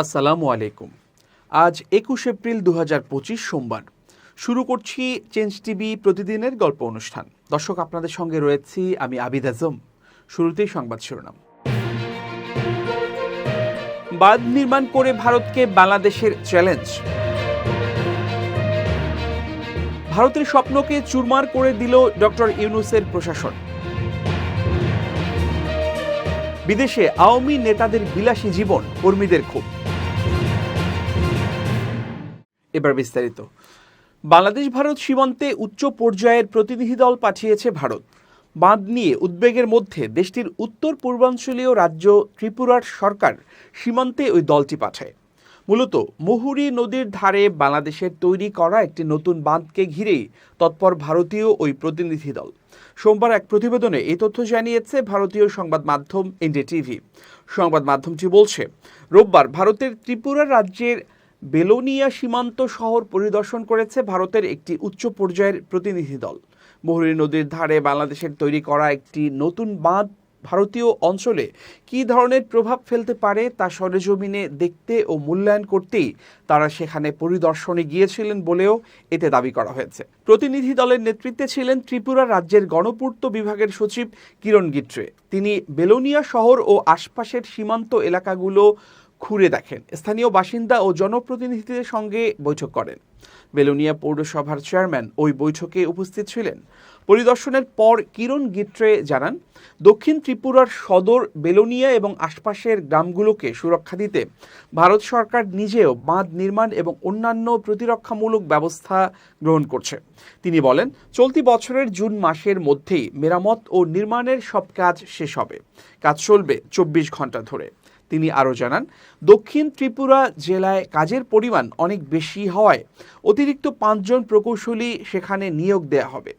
আসসালামু আলাইকুম। আজ ২১ এপ্রিল ২০২৫ সোমবার। শুরু করছি চেঞ্জ টিভি প্রতিদিনের গল্প অনুষ্ঠান। দর্শক, আপনাদের সঙ্গে রয়েছি আমি আবিদ আজম। শুরুতেই সংবাদ শিরোনাম। বাঁধ নির্মাণ করে ভারতকে বাংলাদেশের চ্যালেঞ্জ। ভারতের স্বপ্নকে চুরমার করে দিল ডক্টর ইউনূসের প্রশাসন। বিদেশে আওয়ামী নেতাদের বিলাসী জীবন, কর্মীদের ক্ষোভ। এবার বিস্তারিত। বাংলাদেশ ভারত সীমান্তে উচ্চ পর্যায়ের প্রতিনিধি দল পাঠিয়েছে ভারত। বাঁধ নিয়ে উদ্বেগের মধ্যে দেশটির উত্তর পূর্বাঞ্চলীয় রাজ্য ত্রিপুরার সরকার সীমান্তে ওই দলটি পাঠায়। মূলত মুহুরী নদীর ধারে বাংলাদেশের তৈরি করা একটি নতুন বাঁধকে ঘিরেই তৎপর ভারতীয় ওই প্রতিনিধি দল। সোমবার এক প্রতিবেদনে এই তথ্য জানিয়েছে ভারতীয় সংবাদ মাধ্যম এনডিটিভি। সংবাদ মাধ্যমটি বলছে, রোববার ভারতের ত্রিপুরা রাজ্যের বেলোনিয়া সীমান্ত শহর পরিদর্শন করেছে ভারতের একটি উচ্চ পর্যায়ের প্রতিনিধি দল। মুহুরী নদীর ধারে বাংলাদেশের তৈরি করা একটি নতুন বাঁধ ভারতীয় অঞ্চলে কী ধরনের প্রভাব ফেলতে পারে তা সরেজমিনে দেখতে ও মূল্যায়ন করতেই তারা সেখানে পরিদর্শনে গিয়েছিলেন বলেও এতে দাবি করা হয়েছে। প্রতিনিধি দলের নেতৃত্বে ছিলেন ত্রিপুরা রাজ্যের গণপূর্ত বিভাগের সচিব কিরণ গিট্রে। তিনি বেলোনিয়া শহর ও আশপাশের সীমান্ত এলাকাগুলো ঘুরে দেখেন, স্থানীয় বাসিন্দা ও জনপ্রতিনিধিদের সঙ্গে বৈঠক করেন। বেলোনিয়া পৌরসভার চেয়ারম্যান ওই বৈঠকে উপস্থিত ছিলেন। পরিদর্শনের পর কিরণ গিট্রে জানান, দক্ষিণ ত্রিপুরার সদর বেলোনিয়া এবং আশপাশের গ্রামগুলোকে সুরক্ষা দিতে ভারত সরকার নিজেও বাঁধ নির্মাণ এবং অন্যান্য প্রতিরক্ষামূলক ব্যবস্থা গ্রহণ করছে। তিনি বলেন, চলতি বছরের জুন মাসের মধ্যেই মেরামত ও নির্মাণের সব কাজ শেষ হবে। কাজ চলবে ২৪ ঘন্টা ধরে। তিনি আরও জানান, দক্ষিণ ত্রিপুরা জেলায় কাজের পরিমাণ অনেক বেশি হওয়ায় অতিরিক্ত ৫ জন প্রকৌশলী সেখানে নিয়োগ দেওয়া হবে।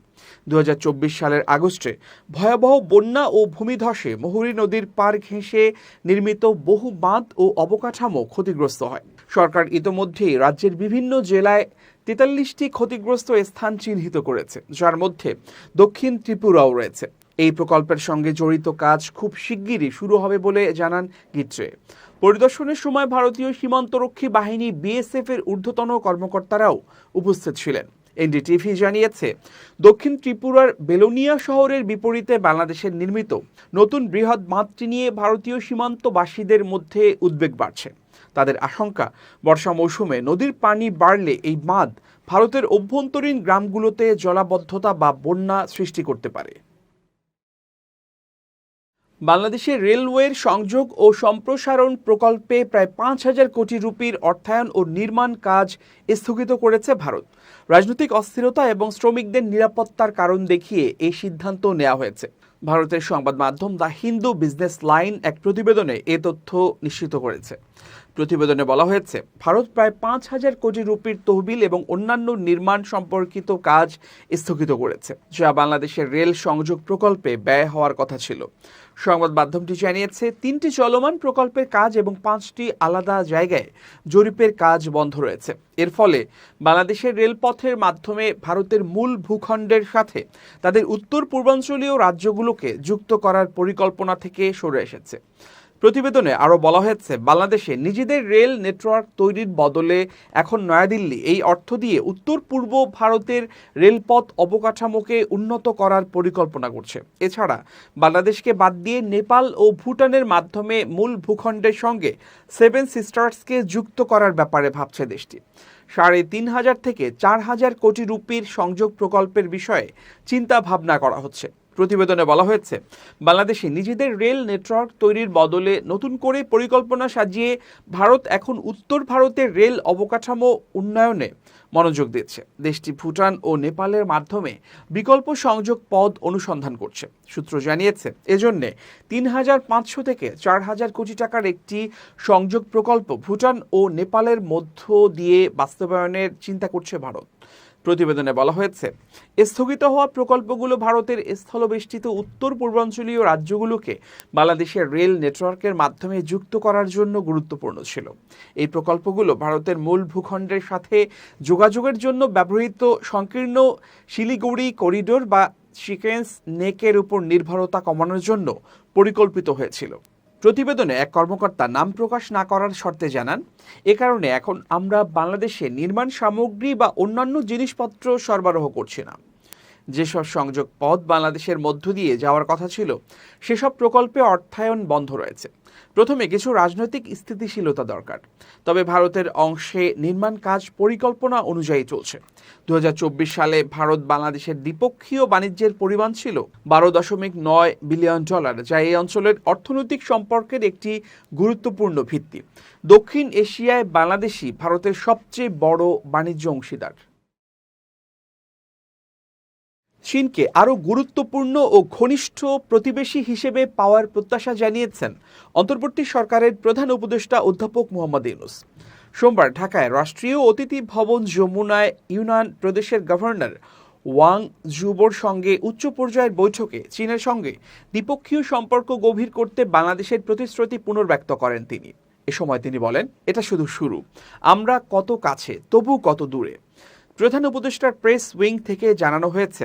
২০২৪ সালের আগস্টে ভয়াবহ বন্যা ও ভূমিধসে মুহুরী নদীর পার ঘেঁষে নির্মিত বহু বাঁধ ও অবকাঠামো ক্ষতিগ্রস্ত হয়। সরকার ইতোমধ্যেই রাজ্যের বিভিন্ন জেলায় ৪৩টি ক্ষতিগ্রস্ত স্থান চিহ্নিত করেছে, যার মধ্যে দক্ষিণ ত্রিপুরাও রয়েছে। এই প্রকল্পের সঙ্গে জড়িত কাজ খুব শিগগিরই শুরু হবে বলে জানান গিট্রে। পরিদর্শনের সময় ভারতীয় সীমান্তরক্ষী বাহিনী বিএসএফ এর ঊর্ধ্বতন কর্মকর্তারাও উপস্থিত ছিলেন। এনডিটিভি জানিয়েছে, দক্ষিণ ত্রিপুরার বেলোনিয়া শহরের বিপরীতে বাংলাদেশের নির্মিত নতুন বৃহৎ বাঁধটি নিয়ে ভারতীয় সীমান্তবাসীদের মধ্যে উদ্বেগ বাড়ছে। তাদের আশঙ্কা, বর্ষা মৌসুমে নদীর পানি বাড়লে এই বাঁধ ভারতের অভ্যন্তরীণ গ্রামগুলোতে জলাবদ্ধতা বা বন্যা সৃষ্টি করতে পারে। বাংলাদেশের রেলওয়ের সংযোগ ও সম্প্রসারণ প্রকল্পে প্রায় ৫,০০০ কোটি রুপির অর্থায়ন ও নির্মাণ কাজ স্থগিত করেছে ভারত। রাজনৈতিক অস্থিরতা এবং শ্রমিকদের নিরাপত্তার কারণ দেখিয়ে এই সিদ্ধান্ত নেওয়া হয়েছে। ভারতের সংবাদ মাধ্যম দ্য হিন্দু বিজনেস লাইন এক প্রতিবেদনে এ তথ্য নিশ্চিত করেছে। প্রতিবেদনে বলা হয়েছে, ভারত প্রায় ৫,০০০ কোটি রুপির তহবিল এবং অন্যান্য নির্মাণ সম্পর্কিত কাজ স্থগিত করেছে, যা বাংলাদেশের রেল সংযোগ প্রকল্পে ব্যয় হওয়ার কথা ছিল। সংবাদ মাধ্যমটি জানিয়েছে, ৩টি চলমান প্রকল্পের কাজ এবং ৫টি আলাদা জায়গায় জরিপের কাজ বন্ধ রয়েছে। এর ফলে বাংলাদেশের রেলপথের মাধ্যমে ভারতের মূল ভূখণ্ডের সাথে তাদের উত্তর পূর্বাঞ্চলীয় রাজ্যগুলোকে যুক্ত করার পরিকল্পনা থেকে সরে এসেছে। প্রতিবেদনে আরও বলা হয়েছে, বাংলাদেশে নিজেদের রেল নেটওয়ার্ক তৈরির বদলে এখন নয়াদিল্লি এই অর্থ দিয়ে উত্তর পূর্ব ভারতের রেলপথ অবকাঠামোকে উন্নত করার পরিকল্পনা করছে। এছাড়া বাংলাদেশকে বাদ দিয়ে নেপাল ও ভুটানের মাধ্যমে মূল ভূখণ্ডের সঙ্গে 7 সিস্টার্সকে যুক্ত করার ব্যাপারে ভাবছে দেশটি। ৩,৫০০ থেকে ৪,০০০ কোটি রুপির সংযোগ প্রকল্পের বিষয়ে চিন্তা ভাবনা করা হচ্ছে। প্রতিবেদনে বলা হয়েছে, বাংলাদেশে নিজেদের রেল নেটওয়ার্ক তৈরির বদলে নতুন করে পরিকল্পনা সাজিয়ে ভারত এখন উত্তর ভারতের রেল অবকাঠামো উন্নয়নে মনোযোগ দিচ্ছে। দেশটি ভুটান ও নেপালের মাধ্যমে বিকল্প সংযোগ পথ অনুসন্ধান করছে। সূত্র জানিয়েছে, এজন্য ৩,৫০০ থেকে ৪,০০০ কোটি টাকার একটি সংযোগ প্রকল্প ভুটান ও নেপালের মধ্য দিয়ে বাস্তবায়নের চিন্তা করছে ভারত। প্রতিবেদনে বলা হয়েছে, স্থগিত হওয়া প্রকল্পগুলো ভারতের স্থলবেষ্টিত উত্তর পূর্বাঞ্চলীয় রাজ্যগুলোকে বাংলাদেশের রেল নেটওয়ার্কের মাধ্যমে যুক্ত করার জন্য গুরুত্বপূর্ণ ছিল। এই প্রকল্পগুলো ভারতের মূল ভূখণ্ডের সাথে যোগাযোগের জন্য ব্যবহৃত সংকীর্ণ শিলিগুড়ি করিডোর বা সিকোয়েন্স নেকের উপর নির্ভরতা কমানোর জন্য পরিকল্পিত হয়েছিল। প্রতিবেদনে এক কর্মকর্তা নাম প্রকাশ না করার শর্তে জানান, এ কারণে এখন আমরা বাংলাদেশে নির্মাণ সামগ্রী বা অন্যান্য জিনিসপত্র সরবরাহ করছি না। যেসব সংযোগ পথ বাংলাদেশের মধ্য দিয়ে যাওয়ার কথা ছিল, সেসব প্রকল্পে অর্থায়ন বন্ধ রয়েছে। প্রথমে কিছু রাজনৈতিক স্থিতিশীলতা দরকার, তবে ভারতের অংশে নির্মাণ কাজ পরিকল্পনা অনুযায়ী চলছে। 2024 সালে ভারত বাংলাদেশের দ্বিপক্ষীয় বাণিজ্যের পরিমাণ ছিল $12.9 বিলিয়ন, যা এই অঞ্চলের অর্থনৈতিক সম্পর্কের একটি গুরুত্বপূর্ণ ভিত্তি। দক্ষিণ এশিয়ায় বাংলাদেশই ভারতের সবচেয়ে বড় বাণিজ্য অংশীদার। চীনকে আরও গুরুত্বপূর্ণ ও ঘনিষ্ঠ প্রতিবেশী হিসেবে পাওয়ার প্রত্যাশা জানিয়েছেন অন্তর্বর্তী সরকারের প্রধান উপদেষ্টা অধ্যাপক মোহাম্মদ ইউনূস। সোমবার ঢাকায় রাষ্ট্রীয় অতিথি ভবন যমুনায় ইউনান প্রদেশের গভর্নর ওয়াং জুবোর সঙ্গে উচ্চ পর্যায়ের বৈঠকে চীনের সঙ্গে দ্বিপক্ষীয় সম্পর্ক গভীর করতে বাংলাদেশের প্রতিশ্রুতি পুনর্ব্যক্ত করেন তিনি। এ সময় তিনি বলেন, এটা শুধু শুরু, আমরা কত কাছে তবু কত দূরে। প্রধান উপদেষ্টার প্রেস উইং থেকে জানানো হয়েছে,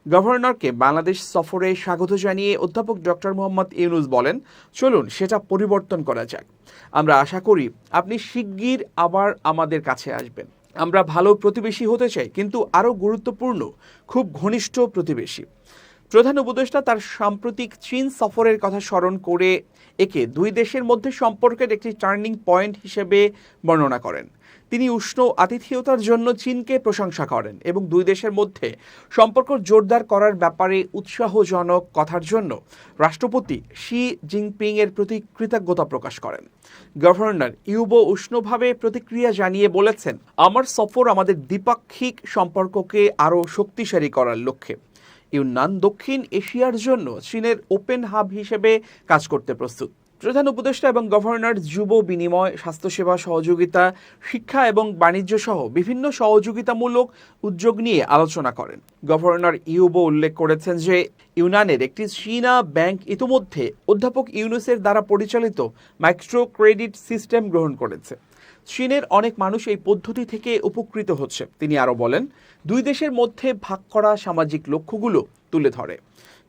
গভর্নরকে বাংলাদেশ সফরে স্বাগত জানিয়ে অধ্যাপক ডক্টর মোহাম্মদ ইউনূস বলেন, চলুন সেটা পরিবর্তন করা যাক। আমরা আশা করি আপনি শিগগির আবার আমাদের কাছে আসবেন। আমরা ভালো প্রতিবেশী হতে চাই, কিন্তু আরও গুরুত্বপূর্ণ, খুব ঘনিষ্ঠ প্রতিবেশী। প্রধান উপদেষ্টা তার সাম্প্রতিক চীন সফরের কথা স্মরণ করে একে দুই দেশের মধ্যে সম্পর্কের একটি টার্নিং পয়েন্ট হিসেবে বর্ণনা করেন। তিনি উষ্ণ আতিথেয়তার জন্য চীনকে প্রশংসা করেন এবং দুই দেশের মধ্যে সম্পর্ক জোরদার করার ব্যাপারে উৎসাহজনক কথার জন্য রাষ্ট্রপতি শি জিনপিং এর প্রতি কৃতজ্ঞতা প্রকাশ করেন। গভর্নর ইউবো উষ্ণভাবে প্রতিক্রিয়া জানিয়ে বলেছেন, আমার সফর আমাদের দ্বিপাক্ষিক সম্পর্ককে আরও শক্তিশালী করার লক্ষ্যে। ইউনান দক্ষিণ এশিয়ার জন্য চীনের ওপেন হাব হিসেবে কাজ করতে প্রস্তুত। প্রধান উপদেষ্টা এবং গভর্নর যুব বিনিময়, স্বাস্থ্যসেবা সহযোগিতা, শিক্ষা এবং বাণিজ্য সহ বিভিন্ন সহযোগিতামূলক উদ্যোগ নিয়ে আলোচনা করেন। গভর্নর ইউবো উল্লেখ করেছেন যে ইউনানের একটি চীনা ব্যাংক ইতিমধ্যে অধ্যাপক ইউনূসের দ্বারা পরিচালিত মাইক্রো ক্রেডিট সিস্টেম গ্রহণ করেছে। চীনের অনেক মানুষ এই পদ্ধতি থেকে উপকৃত হচ্ছে। তিনি আরও বলেন, দুই দেশের মধ্যে ভাগ করা সামাজিক লক্ষ্যগুলো তুলে ধরে।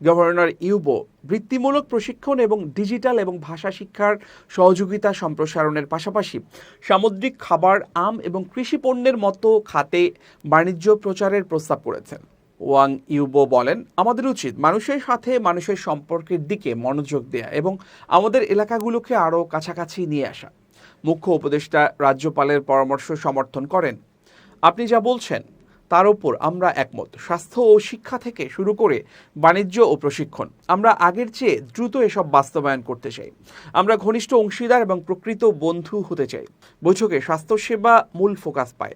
গভর্নর ইউবো বৃত্তিমূলক প্রশিক্ষণ এবং ডিজিটাল এবং ভাষা শিক্ষার সহযোগিতা সম্প্রসারণের পাশাপাশি সামুদ্রিক খাবার, আম এবং কৃষি পণ্যের মতো খাতে বাণিজ্য প্রচারের প্রস্তাব করেছেন। ওয়াং ইউবো বলেন, আমাদের উচিত মানুষের সাথে মানুষের সম্পর্কের দিকে মনোযোগ দেয়া এবং আমাদের এলাকাগুলোকে আরও কাছাকাছি নিয়ে আসা। মুখ্য উপদেষ্টা রাজ্যপালের পরামর্শ সমর্থন করেন। আপনি যা বলছেন তার উপর আমরা একমত। স্বাস্থ্য ও শিক্ষা থেকে শুরু করে বাণিজ্য ও প্রশিক্ষণ, আমরা আগের চেয়ে দ্রুত এসব বাস্তবায়ন করতে চাই। আমরা ঘনিষ্ঠ অংশীদার এবং প্রকৃত বন্ধু হতে চাই। বৈঠকে স্বাস্থ্যসেবা মূল ফোকাস পায়।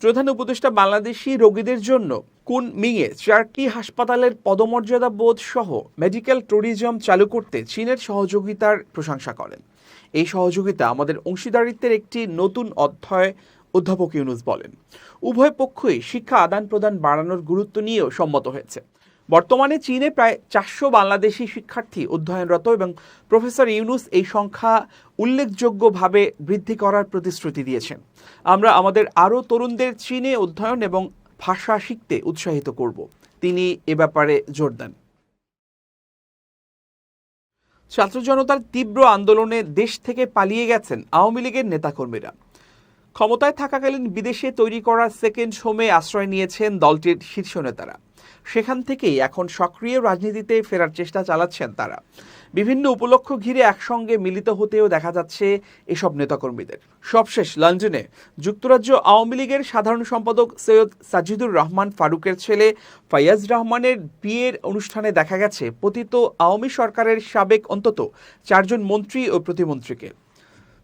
প্রধান উপদেষ্টা বাংলাদেশি রোগীদের জন্য কুনমিংয়ে 4টি হাসপাতালের পদমর্যাদা বোধ সহ মেডিকেল ট্যুরিজম চালু করতে চীনের সহযোগিতার প্রশংসা করেন। এই সহযোগিতা আমাদের অংশীদারিত্বের একটি নতুন অধ্যায়, অধ্যাপক ইউনূস বলেন। উভয় পক্ষই শিক্ষা আদান প্রদান বাড়ানোর গুরুত্ব নিয়েও সম্মত হয়েছে। বর্তমানে চীনে প্রায় 400 বাংলাদেশি শিক্ষার্থী অধ্যয়নরত এবং প্রফেসর ইউনূস এই সংখ্যা উল্লেখযোগ্যভাবে বৃদ্ধি করার প্রতিশ্রুতি দিয়েছেন। আমরা আমাদের আরও তরুণদের চীনে অধ্যয়ন এবং ভাষা শিখতে উৎসাহিত করব, তিনি এ ব্যাপারে জোর দেন। ছাত্র জনতার তীব্র আন্দোলনে দেশ থেকে পালিয়ে গেছেন আওয়ামী লীগের নেতাকর্মীরা। ক্ষমতায় থাকাকালীন বিদেশে তৈরি করা সেকেন্ড হোমে আশ্রয় নিয়েছেন দলটির শীর্ষ নেতারা। সেখান থেকেই এখন সক্রিয় রাজনীতিতে ফেরার চেষ্টা চালাচ্ছেন তারা। বিভিন্ন উপলক্ষ ঘিরে একসঙ্গে মিলিত হতেও দেখা যাচ্ছে এসব নেতাকর্মীদের। সবশেষ লন্ডনে যুক্তরাজ্য আওয়ামী লীগের সাধারণ সম্পাদক সৈয়দ সাজিদুর রহমান ফারুকের ছেলে ফাইয়াজ রহমানের বিয়ের অনুষ্ঠানে দেখা গেছে পতিত আওয়ামী সরকারের সাবেক অন্তত 4 জন মন্ত্রী ও প্রতিমন্ত্রীকে।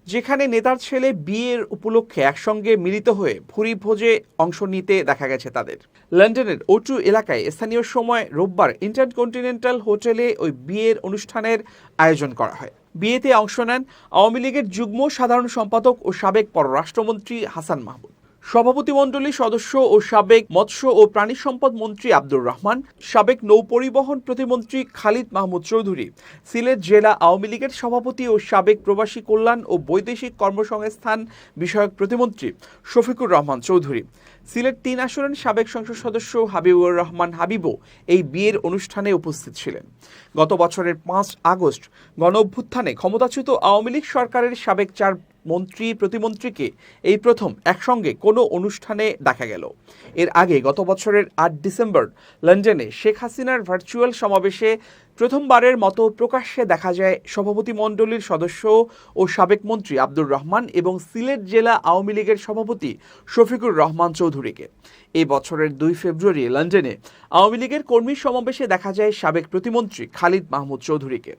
যেখানে নেতার ছেলে বিয়ের উপলক্ষে একসঙ্গে মিলিত হয়ে ভুরি ভোজে অংশ নিতে দেখা গেছে তাদের। লন্ডনের ওটু এলাকায় স্থানীয় সময় রোববার ইন্টারকন্টিনেন্টাল হোটেলে ওই বিয়ের অনুষ্ঠানের আয়োজন করা হয়। বিয়েতে অংশ নেন আওয়ামী লীগের যুগ্ম সাধারণ সম্পাদক ও সাবেক পররাষ্ট্রমন্ত্রী হাসান মাহমুদ, সভাপতিমণ্ডলীর সদস্য ও সাবেক মৎস্য ও প্রাণী সম্পদ মন্ত্রী আব্দুর রহমান, সাবেক নৌপরিবহন প্রতিমন্ত্রী খালিদ মাহমুদ চৌধুরী, সিলেট জেলা আওয়ামী লীগের সভাপতি ও সাবেক প্রবাসী কল্যাণ ও বৈদেশিক কর্মসংস্থান বিষয়ক প্রতিমন্ত্রী শফিকুর রহমান চৌধুরী, সিলেট ৩ আসনের সাবেক সংসদ সদস্য হাবিবুর রহমান হাবিবও এই বিয়ের অনুষ্ঠানে উপস্থিত ছিলেন। গত বছরের ৫ আগস্ট গণঅভ্যুত্থানে ক্ষমতাচ্যুত আওয়ামী লীগ সরকারের সাবেক ৪ মন্ত্রী প্রতিমন্ত্রীকে এই প্রথম একসঙ্গে কোনো অনুষ্ঠানে দেখা গেল। এর আগে গত বছরের ৮ ডিসেম্বর লন্ডনে শেখ হাসিনার ভার্চুয়াল সমাবেশে প্রথমবারের মতো প্রকাশ্যে দেখা যায় সভাপতিমণ্ডলীর সদস্য ও সাবেক মন্ত্রী আব্দুর রহমান এবং সিলেট জেলা আওয়ামী লীগের সভাপতি শফিকুর রহমান চৌধুরীকে। এই বছরের ২ ফেব্রুয়ারি লন্ডনে আওয়ামী লীগের কর্মী সমাবেশে দেখা যায় সাবেক প্রতিমন্ত্রী খালিদ মাহমুদ চৌধুরীকে।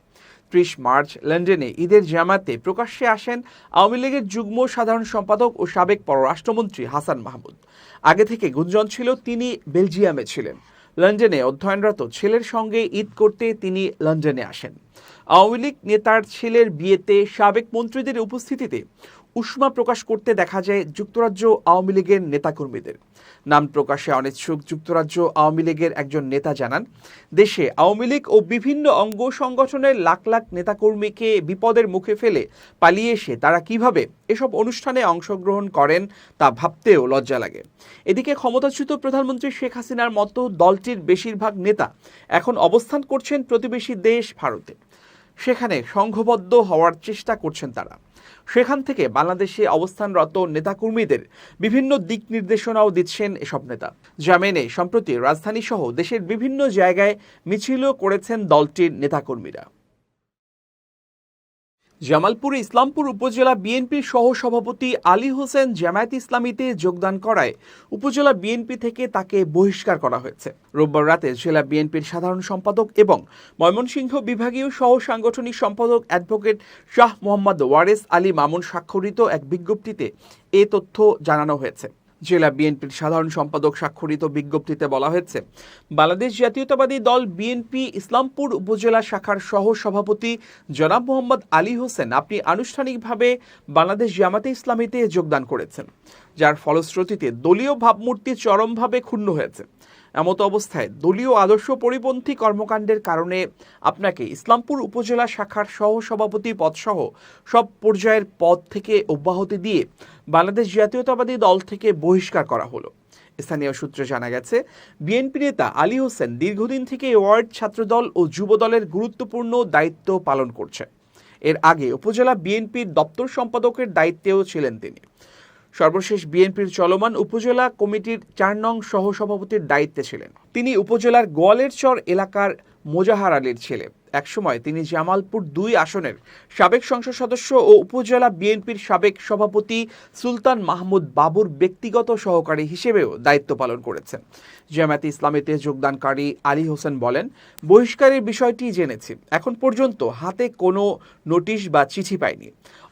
৩০ মার্চ লন্ডনে ঈদের জামাতে প্রকাশ্যে আসেন আওয়ামী লীগের যুগ্ম সাধারণ সম্পাদক ও সাবেক পররাষ্ট্রমন্ত্রী হাসান মাহমুদ। আগে থেকে গুঞ্জন ছিল তিনি বেলজিয়ামে ছিলেন। লন্ডনে অধ্যয়নরত ছেলের সঙ্গে ঈদ করতে তিনি লন্ডনে আসেন। আওয়ামী লীগ নেতার ছেলের বিয়েতে সাবেক মন্ত্রীদের উপস্থিতিতে উষ্মা প্রকাশ করতে দেখা যায় যুক্তরাজ্য আওয়ামী লীগের নেতাকর্মীদের। নাম প্রকাশে অনিচ্ছুক যুক্তরাজ্য আওয়ামী লীগের একজন নেতা জানান, দেশে আওয়ামী লীগ ও বিভিন্ন অঙ্গ সংগঠনের লাখ লাখ নেতাকর্মীকে বিপদের মুখে ফেলে পালিয়ে এসে তারা কিভাবে এসব অনুষ্ঠানে অংশগ্রহণ করেন তা ভাবতেও লজ্জা লাগে। এদিকে ক্ষমতাচ্যুত প্রধানমন্ত্রী শেখ হাসিনার মতো দলটির বেশিরভাগ নেতা এখন অবস্থান করছেন প্রতিবেশী দেশ ভারতে। সেখানে সংঘবদ্ধ হওয়ার চেষ্টা করছেন তারা। সেখান থেকে বাংলাদেশে অবস্থানরত নেতাকর্মীদের বিভিন্ন দিক নির্দেশনাও দিচ্ছেন এসব নেতা। যা মেনে সম্প্রতি রাজধানী সহ দেশের বিভিন্ন জায়গায় মিছিলও করেছেন দলটির নেতাকর্মীরা। জামালপুরে ইসলামপুর উপজেলা বিএনপির সহসভাপতি আলী হোসেন জামায়াত ইসলামীতে যোগদান করায় উপজেলা বিএনপি থেকে তাকে বহিষ্কার করা হয়েছে। রোববার রাতে জেলা বিএনপির সাধারণ সম্পাদক এবং ময়মনসিংহ বিভাগীয় সহ সাংগঠনিক সম্পাদক অ্যাডভোকেট শাহ মোহাম্মদ ওয়ারেস আলী মামুন স্বাক্ষরিত এক বিজ্ঞপ্তিতে এ তথ্য জানানো হয়েছে। জেলা বিএনপির সাধারণ সম্পাদক স্বাক্ষরিত বিজ্ঞপ্তিতে বলা হয়েছে, বাংলাদেশ জাতীয়তাবাদী দল বিএনপি ইসলামপুর উপজেলা শাখার সহ সভাপতি জনাব মোহাম্মদ আলী হোসেন আপনি আনুষ্ঠানিকভাবে বাংলাদেশ জামাতে ইসলামীতে যোগদান করেছেন, যার ফলশ্রুতিতে দলীয় ভাবমূর্তি চরমভাবে ক্ষুণ্ণ হয়েছে। এমত অবস্থায় দলীয় আদর্শ পরিপন্থী কর্মকাণ্ডের কারণে আপনাকে ইসলামপুর উপজেলা শাখার সহ সভাপতি পদসহ সব পর্যায়ের পদ থেকে অব্যাহতি দিয়ে বাংলাদেশ জাতীয়তাবাদী দল থেকে বহিষ্কার করা হলো। স্থানীয় সূত্রে জানা গেছে, বিএনপি নেতা আলী হোসেন দীর্ঘদিন থেকে ওয়ার্ড ছাত্রদল ও যুবদলের গুরুত্বপূর্ণ দায়িত্ব পালন করছে। এর আগে উপজেলা বিএনপির দপ্তর সম্পাদকের দায়িত্বেও ছিলেন তিনি। সর্বশেষ বিএনপির চলমান উপজেলা কমিটির ৪ নং সহসভাপতির দায়িত্বে ছিলেন। তিনি উপজেলার গোয়ালেরচর এলাকার মোজাহার আলীর ছেলে। একসময় তিনি জামালপুর ২ আসনের সাবেক সংসদ সদস্য ও উপজেলা বিএনপির সাবেক সভাপতি সুলতান মাহমুদ বাবুর ব্যক্তিগত সহকারী হিসেবেও দায়িত্ব পালন করেছেন। জামায়াতে ইসলামীতে যোগদানকারী আলী হোসেন বলেন, বহিষ্কারের বিষয়টি জেনেছি, এখন পর্যন্ত হাতে কোনো নোটিশ বা চিঠি পাইনি।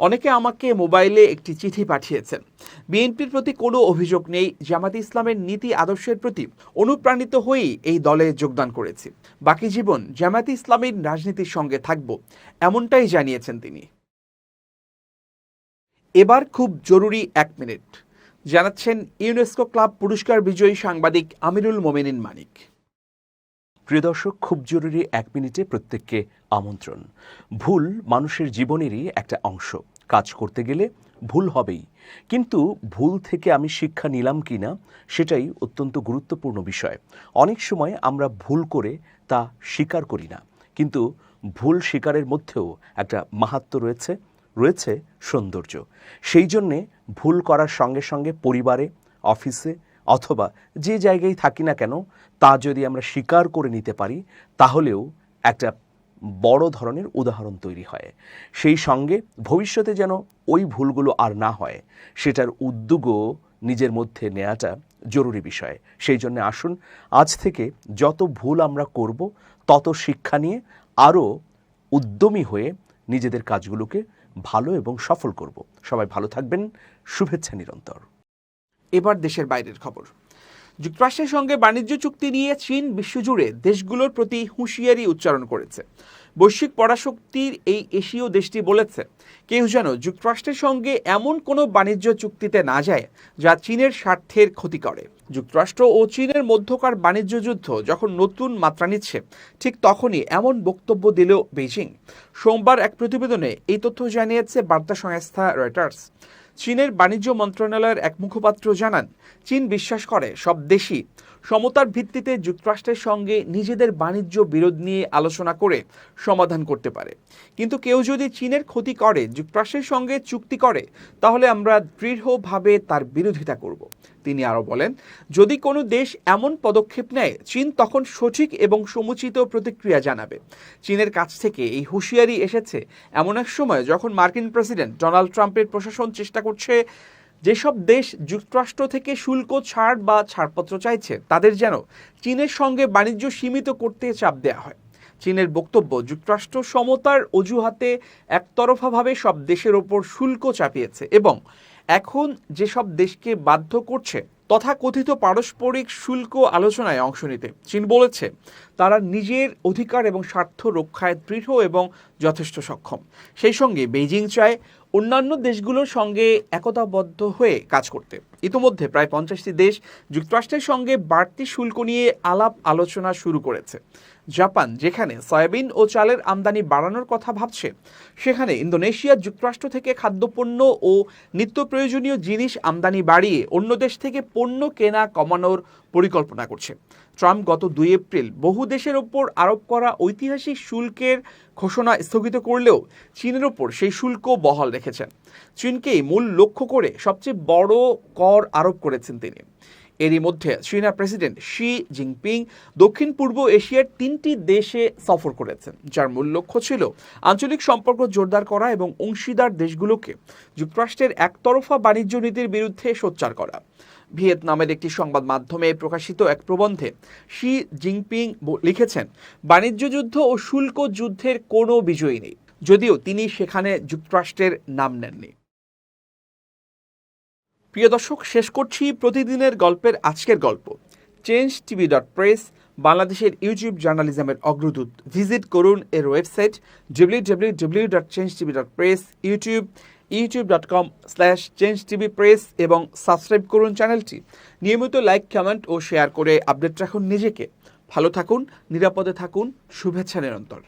অনেকে আমাকে মোবাইলে একটি চিঠি পাঠিয়েছেন। বিএনপির প্রতি কোনো অভিযোগ নেই। জামায়াতে ইসলামের নীতি আদর্শের প্রতি অনুপ্রাণিত হয়েই এই দলে যোগদান করেছি। বাকি জীবন জামায়াতে ইসলামীর রাজনীতির সঙ্গে থাকব, এমনটাই জানিয়েছেন তিনি। এবার খুব জরুরি ১ মিনিট জানাচ্ছেন ইউনেস্কো ক্লাব পুরস্কার বিজয়ী সাংবাদিক আমিরুল মোমিনিন মানিক। প্রিয় দর্শক, খুব জরুরি ১ মিনিটে প্রত্যেককে আমন্ত্রণ। ভুল মানুষের জীবনেরই একটা অংশ। কাজ করতে গেলে ভুল হবেই, কিন্তু ভুল থেকে আমি শিক্ষা নিলাম কিনা সেটাই অত্যন্ত গুরুত্বপূর্ণ বিষয়। অনেক সময় আমরা ভুল করে তা স্বীকার করি না, কিন্তু ভুল স্বীকারের মধ্যেও একটা মাহাত্ম্য রয়েছে সৌন্দর্য। সেই জন্যে ভুল করার সঙ্গে সঙ্গে পরিবারে, অফিসে অথবা যে জায়গায় থাকি না কেন, তা যদি আমরা স্বীকার করে নিতে পারি তাহলেও একটা বড় ধরনের উদাহরণ তৈরি হয়। সেই সঙ্গে ভবিষ্যতে যেন ওই ভুলগুলো আর না হয় সেটার উদ্যোগও নিজের মধ্যে নেওয়াটা জরুরি বিষয়। সেই জন্য আসুন আজ থেকে যত ভুল আমরা করব তত শিক্ষা নিয়ে আরও উদ্যমী হয়ে নিজেদের কাজগুলোকে ভালো এবং সফল করব। সবাই ভালো থাকবেন, শুভেচ্ছা নিরন্তর। এবার দেশের বাইরের খবর। যুক্তরাষ্ট্রের সঙ্গে বাণিজ্য চুক্তি নিয়ে চীন বিশ্বজুড়ে দেশগুলোর প্রতি হুঁশিয়ারি উচ্চারণ করেছে। বৈশ্বিক পরাশক্তির এই এশীয় দেশটি বলেছে, কেউ যেন যুক্তরাষ্ট্রের সঙ্গে এমন কোনো বাণিজ্য চুক্তিতে না যায় যা চীনের স্বার্থের ক্ষতি করে। যুক্তরাষ্ট্র ও চীনের মধ্যকার বাণিজ্য যুদ্ধ যখন নতুন মাত্রা নিচ্ছে, ঠিক তখনই এমন বক্তব্য দিল বেইজিং। সোমবার এক প্রতিবেদনে এই তথ্য জানিয়েছে বার্তা সংস্থা রয়টার্স। চীনের বাণিজ্য মন্ত্রণালয়ের এক মুখপাত্র জানান, চীন বিশ্বাস করে সব দেশই সমতার ভিত্তিতে যুক্তরাষ্ট্রের সঙ্গে নিজেদের বাণিজ্য বিরোধ নিয়ে আলোচনা করে সমাধান করতে পারে। কিন্তু কেউ যদি চীনের ক্ষতি করে যুক্তরাষ্ট্রের সঙ্গে চুক্তি করে, তাহলে আমরা দৃঢ়ভাবে তার বিরোধিতা করব। তিনি আরও বলেন, যদি কোনো দেশ এমন পদক্ষেপ নেয়, চীন তখন সঠিক এবং সমুচিত প্রতিক্রিয়া জানাবে। চীনের কাছ থেকে এই হুঁশিয়ারি এসেছে এমন এক সময় যখন মার্কিন প্রেসিডেন্ট ডোনাল্ড ট্রাম্পের প্রশাসন চেষ্টা করছে যেসব দেশ যুক্তরাষ্ট্র থেকে শুল্ক ছাড় বা ছাড়পত্র চাইছে, তাদের যেন চীনের সঙ্গে বাণিজ্য সীমিত করতে চাপ দেওয়া হয়। চীনের বক্তব্য, যুক্তরাষ্ট্র সমতার অজুহাতে একতরফাভাবে সব দেশের ওপর শুল্ক চাপিয়েছে এবং এখন যেসব দেশকে বাধ্য করছে তথাকথিত পারস্পরিক শুল্ক আলোচনায় অংশ নিতে। চীন বলেছে তারা নিজের অধিকার এবং স্বার্থ রক্ষায় দৃঢ় এবং যথেষ্ট সক্ষম। সেই সঙ্গে বেইজিং চায় অন্যান্য দেশগুলোর সঙ্গে একতাবদ্ধ হয়ে কাজ করতে। ইতিমধ্যে প্রায় 50টি দেশ যুক্তরাষ্ট্রের সঙ্গে বাড়তি শুল্ক নিয়ে আলাপ আলোচনা শুরু করেছে। জাপান, যেখানে সয়াবিন ও চালের আমদানি বাড়ানোর কথা ভাবছে, সেখানে ইন্দোনেশিয়া যুক্তরাষ্ট্র থেকে খাদ্যপণ্য ও নিত্য প্রয়োজনীয় জিনিস আমদানি বাড়িয়ে অন্য দেশ থেকে পণ্য কেনা কমানোর পরিকল্পনা করছে। ট্রাম্প গত 2 এপ্রিল বহু দেশের ওপর আরোপ করা ঐতিহাসিক শুল্কের ঘোষণা স্থগিত করলেও চীনের ওপর সেই শুল্ক বহাল রেখেছেন। চীনকেই মূল লক্ষ্য করে সবচেয়ে বড় কর আরোপ করেছেন তিনি। এরই মধ্যে চীনা প্রেসিডেন্ট শি জিনপিং দক্ষিণ পূর্ব এশিয়ার 3টি দেশে সফর করেছেন, যার মূল লক্ষ্য ছিল আঞ্চলিক সম্পর্ক জোরদার করা এবং অংশীদার দেশগুলোকে যুক্তরাষ্ট্রের একতরফা বাণিজ্য নীতির বিরুদ্ধে সোচ্চার করা। ভিয়েতনামের একটি সংবাদ মাধ্যমে প্রকাশিত এক প্রবন্ধে শি জিনপিং লিখেছেন, বাণিজ্য যুদ্ধ ও শুল্ক যুদ্ধের কোনো বিজয়ী নেই, যদিও তিনি সেখানে যুক্তরাষ্ট্রের নাম নেননি। প্রিয় দর্শক, শেষ করছি প্রতিদিনের গল্পের আজকের গল্প। changetv.press বাংলাদেশের ইউটিউব জার্নালিজমের অগ্রদূত। ভিজিট করুন এর ওয়েবসাইট www.changetv.press, youtube.com/changetvpress এবং সাবস্ক্রাইব করুন চ্যানেলটি। নিয়মিত লাইক, কমেন্ট ও শেয়ার করে আপডেট রাখুন নিজেকে। ভালো থাকুন, নিরাপদে থাকুন, শুভেচ্ছা নিরন্তর।